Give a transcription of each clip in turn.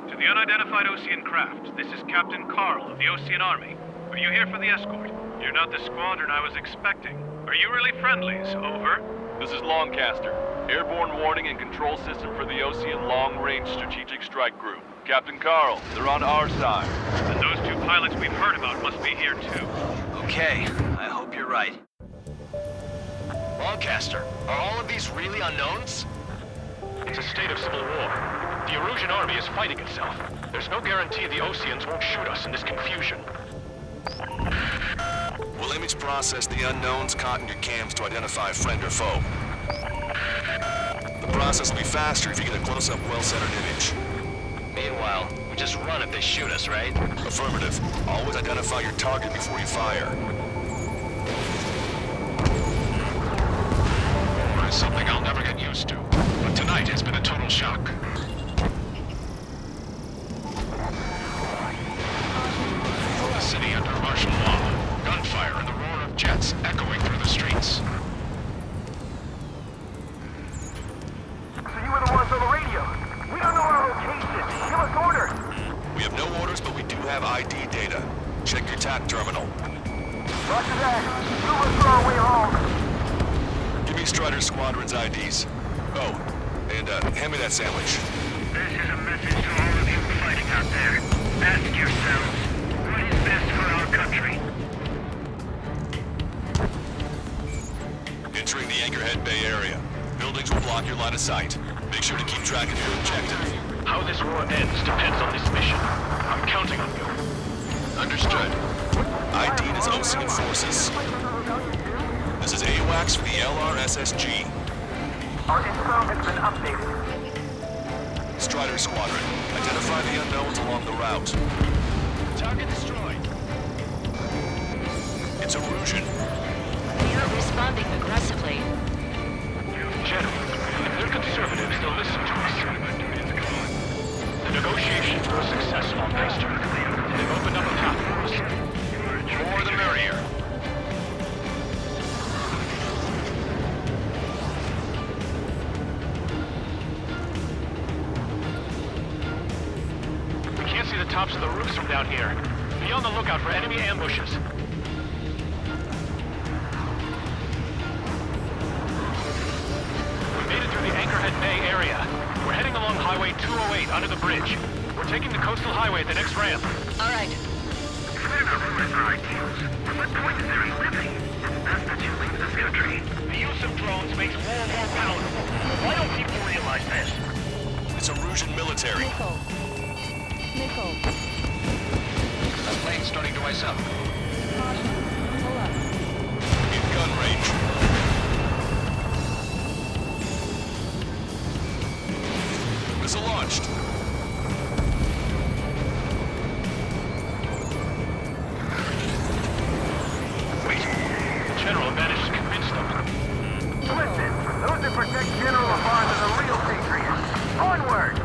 To the unidentified Usean craft, this is Captain Carl of the Usean Army. Are you here for the escort? You're not the squadron I was expecting. Are you really friendlies? Over. This is Longcaster. Airborne warning and control system for the Usean Long-Range Strategic Strike Group. Captain Carl, they're on our side. And those two pilots we've heard about must be here too. Okay, I hope you're right. Longcaster, are all of these really unknowns? It's a state of civil war. The Usean army is fighting itself. There's no guarantee the Useans won't shoot us in this confusion. We'll image process the unknowns caught in your cams to identify friend or foe. The process will be faster if you get a close-up, well-centered image. Meanwhile, we just run if they shoot us, right? Affirmative. Always identify your target before you fire. It's something I'll never get used to. But tonight has been a total shock. The city under martial law. Gunfire and the roar of jets echoing through the streets. So you were the ones on the radio. We don't know our location. Give us orders. We have no orders, but we do have ID data. Check your TAC terminal. Roger that. Move us on our way home. Give me Strider Squadron's IDs. Oh, and hand me that sandwich. This is a message to all of you fighting out there. Ask yourselves, what is best for our country? Entering the Anchorhead Bay area. Buildings will block your line of sight. Make sure to keep track of your objective. How this war ends depends on this mission. I'm counting on you. Understood. ID'd as Usean forces. This is AWACS for the LRSSG. Our info has been updated. Strider Squadron, identify the unknowns along the route. Target destroyed. It's Usean. We are responding aggressively. General, if they're conservatives, they'll listen to us. The negotiations were a success, Longcaster. They've opened up a path for us. The more the merrier. We can't see the tops of the roofs from down here. Be on the lookout for enemy ambushes. The Anchorhead Bay area. We're heading along Highway 208 under the bridge. We're taking the coastal highway at the next ramp. All right. We're not ruling our ideals. What point is there in living? It's best that you leave this country. The use of drones makes war more palatable. Why don't people realize this? It's Usean military. Nickel. That plane's starting to ice up. Pull up. In gun range. Missile launched. Wait. The General managed to convince them. Listen, those that protect General Lafarge are the real patriots. Onward!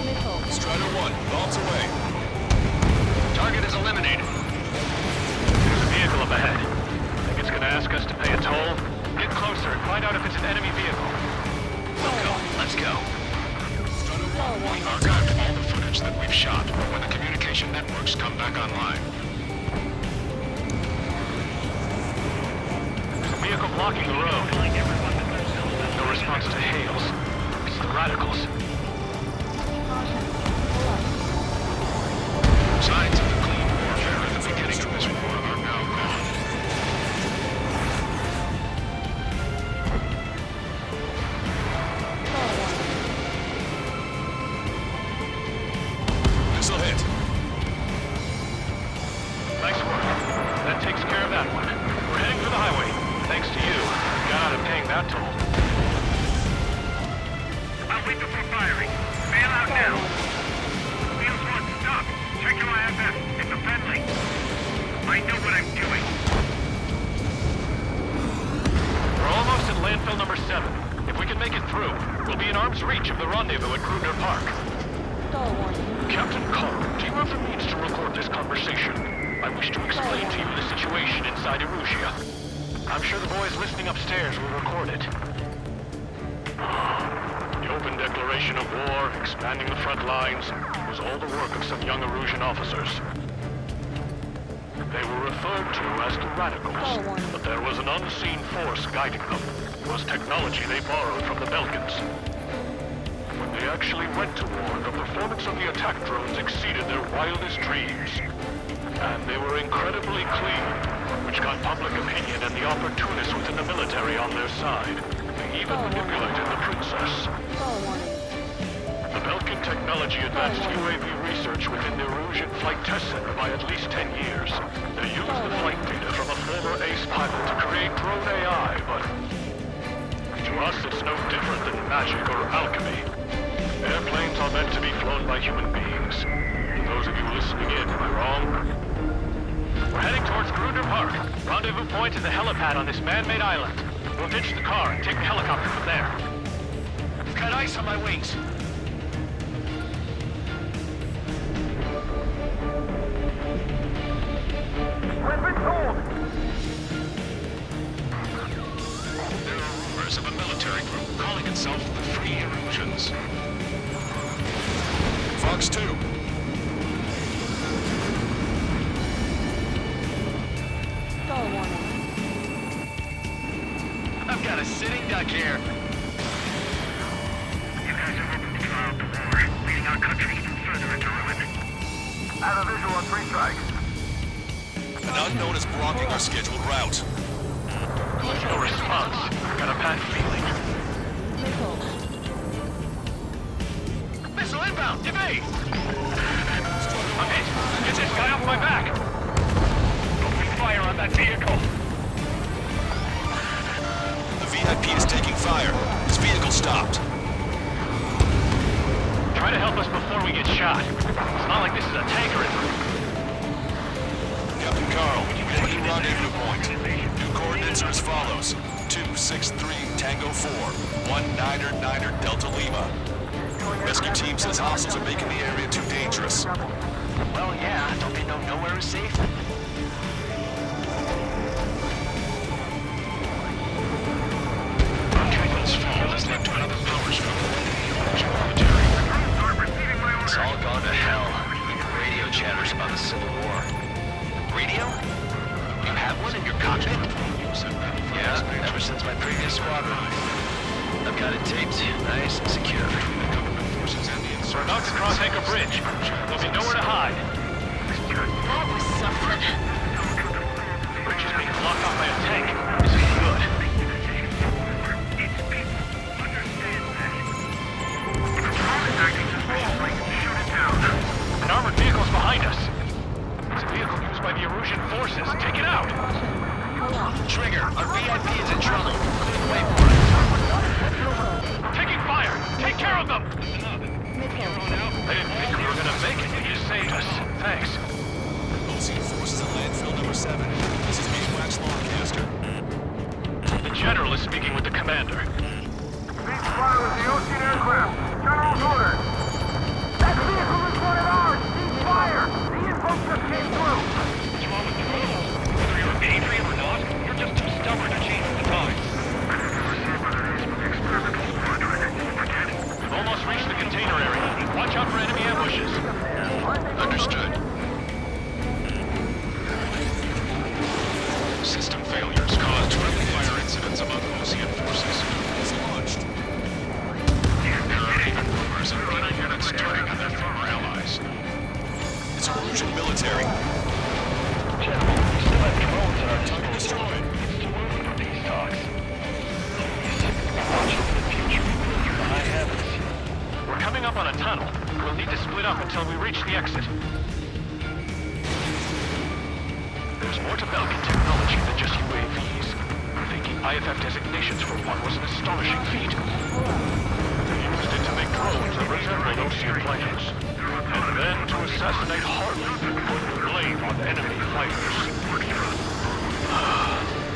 Nickel. Strider 1, bombs away. Target is eliminated. There's a vehicle up ahead. Think it's gonna ask us to pay a toll? Get closer and find out if it's an enemy vehicle. Let's go. We archived all the footage that we've shot when the communication networks come back online. There's a vehicle blocking the road. No response to hails. It's the radicals. Signs of the clean warfare at the beginning of this war are now gone. Missile hit. Nice work. That takes care of that one. We're heading for the highway. Thanks to you. Got out of paying that toll. I'll wait before firing. Bail out now. Wheels 1, stop. Check your IFF. It's a friendly. I know what I'm doing. We're almost at landfill number 7. If we can make it through, we'll be in arm's reach of the rendezvous at Krugner Park. Captain Carl, do you have the means to record this conversation? I wish to explain to you the situation inside Usea. I'm sure the boys listening upstairs will record it. open declaration of war, expanding the front lines, was all the work of some young Usean officers. They were referred to as the Radicals, but there was an unseen force guiding them. It was technology they borrowed from the Belkans. When they actually went to war, the performance of the attack drones exceeded their wildest dreams. And they were incredibly clean, which got public opinion and the opportunists within the military on their side. They even manipulated the princess. The Belkan technology advanced UAV research within the Usean Flight Test Center by at least 10 years. They used the flight data from a former ace pilot to create drone AI, but to us it's no different than magic or alchemy. Airplanes are meant to be flown by human beings. To those of you listening in, am I wrong? We're heading towards Gruner Park. Rendezvous point is the helipad on this man-made island. We'll ditch the car and take the helicopter from there. I've got ice on my wings. We've been told! There are rumors of a military group calling itself the Free Useans. Fox 2. I've got a sitting duck here. You guys are open to trial to war, leading our country even further into ruin. I have a visual on 3 strikes. An unknown is blocking our scheduled route. No response. Got a bad feeling. Missile inbound! Evade! I'm hit! Get this guy off my back! Open fire on that vehicle! The VIP is taking fire. His vehicle stopped. Try to help us before we get shot. It's not like this is a tanker in the... Captain Carl, taking rendezvous point. New coordinates are as follows. 263 Tango 4, 19er Delta Lima. Rescue team says hostiles are making the area too dangerous. Well, yeah, don't they know nowhere is safe? This fall has led to another power struggle within the Usean military. It's all gone to hell. Radio chatters about the Civil War. Radio? You have one in your cockpit? Yeah, ever since my previous squadron. I've got it taped, nice and secure. We're about to cross Anchor Bridge. There'll be nowhere to hide. That was something. The bridge is being blocked off by a tank. This is good. An armored vehicle's behind us. It's a vehicle used by the Usean forces. Take it out! Trigger, our VIP is in trouble. Clear the way for it. Taking fire! Take care of them! I didn't think we were gonna make it, but you saved us. Thanks. OC forces at landfill number 7. This is Beeswax Lancaster. The general is speaking with the commander. Beach fire with the Usean aircraft. General's orders. That vehicle is one of ours. Cease fire. The info just came through. What's wrong with you? Whether you're a patriot or not, you're just too stubborn to change with the times. We've almost reached the container area. Watch out for enemy ambushes. Understood. System failures caused friendly fire incidents among Usean forces. It's launched. There are even rumors of enemy units turning on their former allies. It's Usean military. General, we still have drones in our Target destroyed. It's too early for these talks. Watch for the future. I have it. We're coming up on a tunnel. We'll need to split up until we reach the exit. There's more to Belkan technology than just UAVs. Thinking IFF designations for one was an astonishing feat. They used it to make drones that resembled Usean planes. And then to assassinate Harley, putting blame on enemy fighters.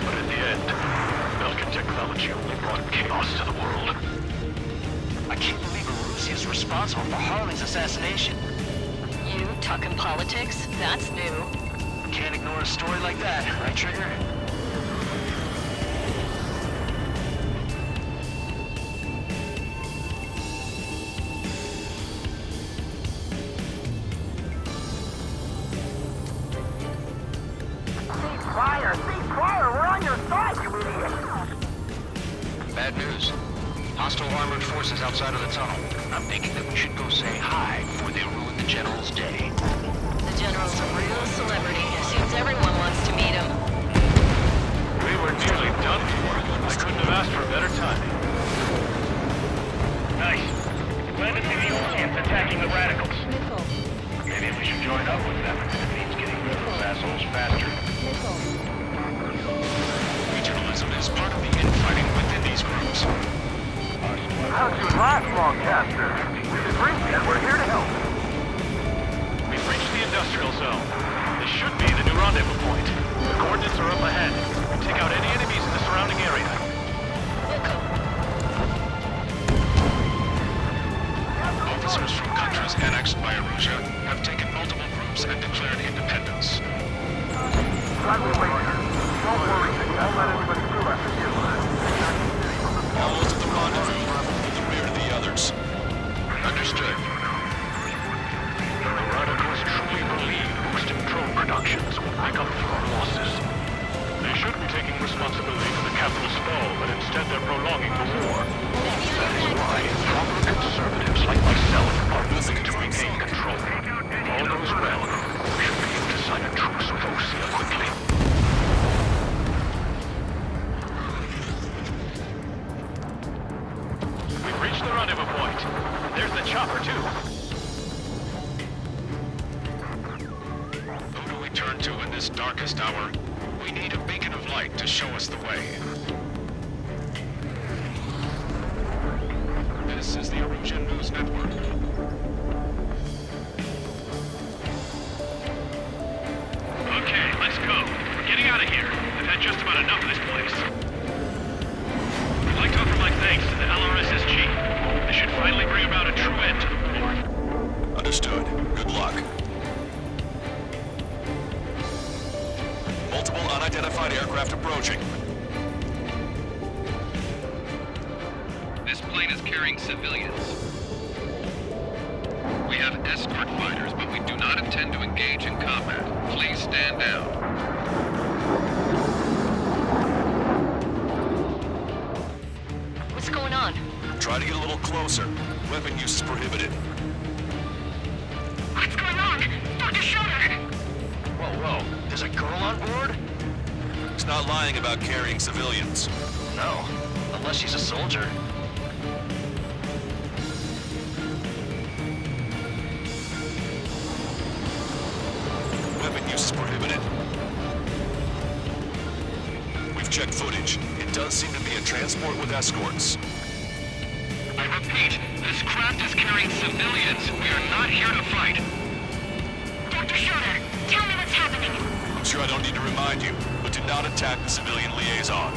But in the end, Belkan technology only brought chaos to the world. I can't believe Urusi is responsible for Harley's assassination. You talking politics? That's new. Can't ignore a story like that, right, Trigger? bad news. Hostile armored forces outside of the tunnel. I'm thinking that we should go say hi before they ruin the General's day. The General's a real celebrity. Seems everyone wants to meet him. We were nearly done for. I couldn't have asked for better timing. Nice. Glad to see the Useans attacking the radicals. Maybe we should join up with them. It means getting rid of those assholes faster. Regionalism is part of the infighting within these groups. How's your last Longcaster? We can bring you, and we're here to help. We've reached the industrial zone. This should be the new rendezvous point. The coordinates are up ahead. Take out any enemies in the surrounding area. Officers from countries annexed by Usea have taken multiple groups and declared independence. Glad we waited. Don't worry, I'll let anybody through after you. Almost at the rendezvous. In the rear of the others. Understood. The radicals truly believe boosting drone productions will make up for our losses. They shouldn't be taking responsibility for the capital's fall, but instead they're prolonging the war. That is why proper conservatives like myself are moving to regain control. If all goes well, we should be able to sign a truce with Usea quickly. We've reached the rendezvous point. There's the chopper, too. Who do we turn to in this darkest hour? We need a beacon of light to show us the way. This is the Usean News Network. Okay, let's go. We're getting out of here. I've had just about enough of this place. I'd like to offer my thanks to the LRSSG. They should finally bring about a true end to the war. Understood. Good luck. Multiple unidentified aircraft approaching. This plane is carrying civilians. We have escort fighters, but we do not intend to engage in combat. Please stand down. What's going on? Try to get a little closer. Weapon use is prohibited. What's going on? Dr. Schroeder! Whoa. There's a girl on board? He's not lying about carrying civilians. No. Unless she's a soldier. Weapon use is prohibited. We've checked footage. It does seem to be a transport with escorts. I repeat, this craft is carrying civilians. We are not here to fight. Dr. Schroeder, tell me what's happening. I'm sure I don't need to remind you, but do not attack the civilian liaison.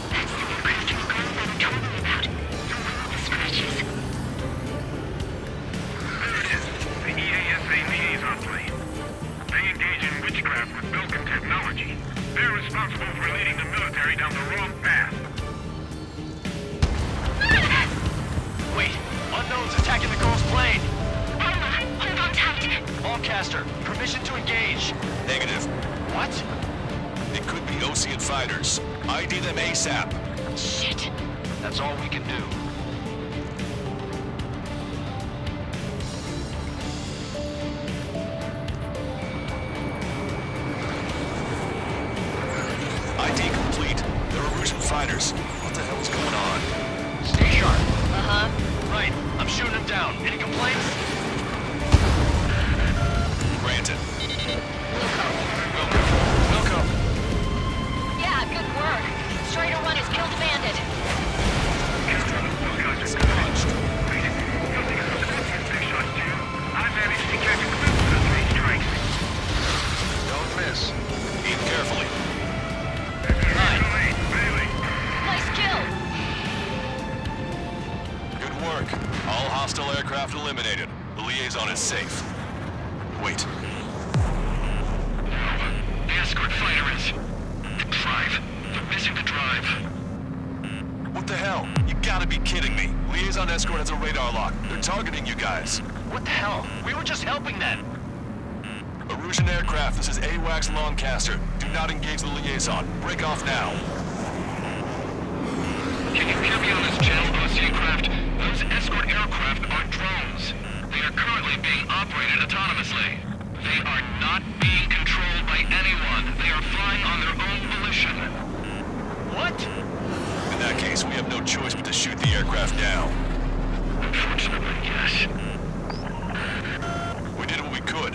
That's the Christian girl that told me about. The scratches. There it is. The EASA liaison plane. They engage in witchcraft with Belkin technology. They're responsible for leading the military down the wrong path. Wait, unknown's attacking the girl's plane. Hold on tight. Longcaster, permission to engage. Negative. What? It could be Usean fighters. ID them ASAP. Shit. That's all we can do. ID complete. They're Usean fighters. What the hell is going on? Stay sharp. Uh-huh. Right, I'm shooting him down. Any complaints? Granted. Wilco. Yeah, good work. Strider 1 has killed a bandit. I managed to catch a glimpse of three strikes. Don't miss. Aim carefully. Nice kill. Good work. All hostile aircraft eliminated. The liaison is safe. Wait. The escort fighter is... The drive. They're missing the drive. What the hell? You gotta be kidding me. Liaison escort has a radar lock. They're targeting you guys. What the hell? We were just helping them. Usean aircraft, this is AWACS Longcaster. Do not engage the liaison. Break off now. Can you hear me on this channel, Usea craft? Those escort aircraft are drones. They are currently being operated autonomously. They are not being controlled by anyone. They are flying on their own volition. What? In that case, we have no choice but to shoot the aircraft down. Unfortunately, yes. We did what we could.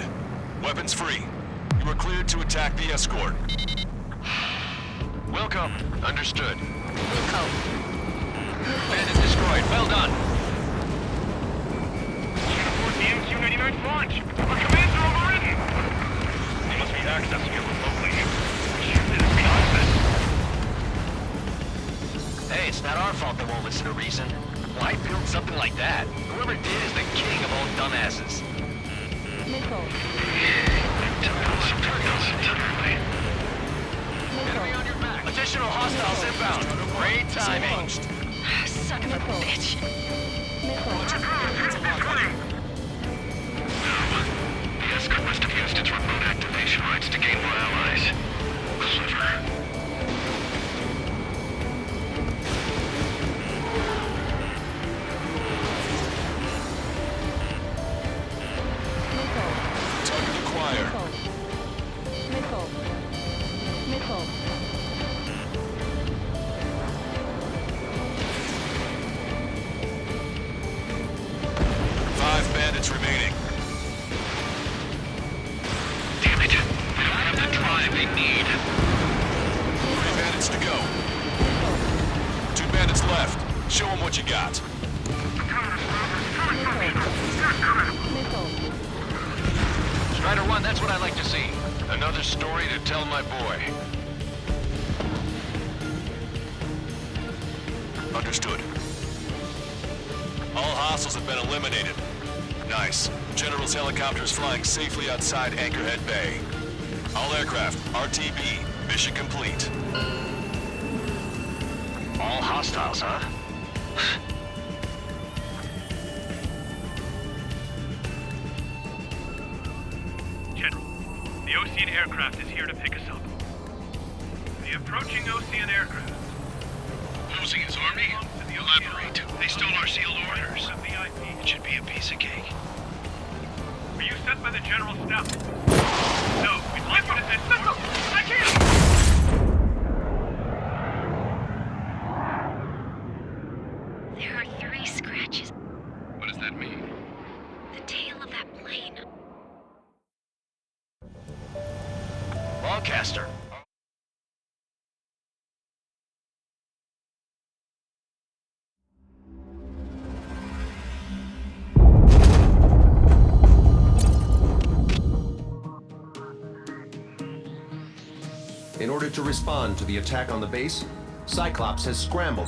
Weapons free. You are cleared to attack the escort. Welcome. Understood. Bandit destroyed. Well done. Can't afford the MQ-99's launch. Our commands are overridden. They must be accessing it remotely. Shoot this nonsense. Hey, it's not our fault they won't listen to reason. Why build something like that? Whoever did is the king of all dumbasses. Enemy on your back. Additional hostiles inbound. Great timing. Son of a bitch. The escort must have used its remote activation rights to gain more allies. Clever. Target acquired. Five bandits remaining. Damn it. They don't have the drive they need. 3 bandits to go. 2 bandits left. Show them what you got. Strider 1, that's what I like to see. Another story to tell my boy. Understood. All hostiles have been eliminated. Nice. General's helicopter is flying safely outside Anchorhead Bay. All aircraft, RTB, mission complete. All hostiles, huh? General, the Usean aircraft is here to pick us up. The approaching Usean aircraft. Losing his army? Elaborate. They stole our sealed orders. VIP. It should be a piece of cake. Were you sent by the General's staff? No, we'd like you to send... No, I can't! There are 3 scratches. What does that mean? The tail of that plane. Lancaster. In order to respond to the attack on the base, Cyclops has scrambled